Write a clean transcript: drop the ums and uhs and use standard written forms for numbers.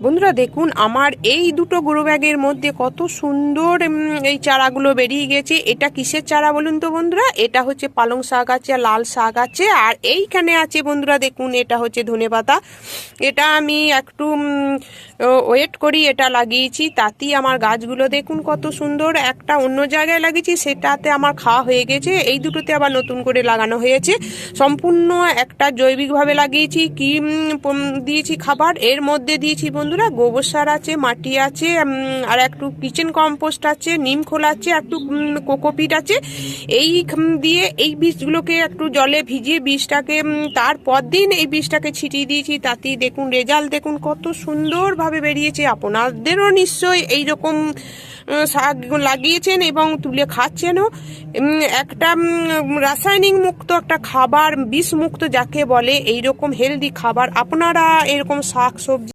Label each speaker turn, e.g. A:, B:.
A: বন্ধুরা দেখুন আমার এই দুটো গ্রো ব্যাগের মধ্যে কত সুন্দর এই চারাগুলো বেরিয়ে গেছে। এটা কিসের চারা বলুন তো বন্ধুরা? এটা হচ্ছে পালং শাক আছে, লাল শাক আছে, আর এইখানে আছে বন্ধুরা দেখুন এটা হচ্ছে ধনেপাতা। এটা আমি একটু ওয়েট করি এটা লাগিয়েছি, তাতেই আমার গাছগুলো দেখুন কত সুন্দর। একটা অন্য জায়গায় লাগিয়েছি সেটাতে আমার খাওয়া হয়ে গেছে, এই দুটোতে আবার নতুন করে লাগানো হয়েছে। সম্পূর্ণ একটা জৈবিকভাবে লাগিয়েছি। কি দিয়েছি খাবার, এর মধ্যে দিয়েছি বন্ধুরা গোবর সার আছে, মাটি আছে, আর একটু কিচেন কম্পোস্ট আছে, নিম খোল আছে, একটু কোকোপিট আছে। এই দিয়ে এই বীজগুলোকে একটু জলে ভিজিয়ে বীজটাকে তারপর দিন এই বীজটাকে ছিটিয়ে দিয়েছি, তাতেই দেখুন রেজাল্ট দেখুন কত সুন্দরভাবে বেরিয়েছে। আপনাদেরও নিশ্চয়ই এইরকম শাক লাগিয়েছেন এবং তুলে খাচ্ছেনও। একটা রাসায়নিক মুক্ত একটা খাবার, বিষ মুক্ত যাকে বলে, এইরকম হেলদি খাবার আপনারা এরকম শাক সবজি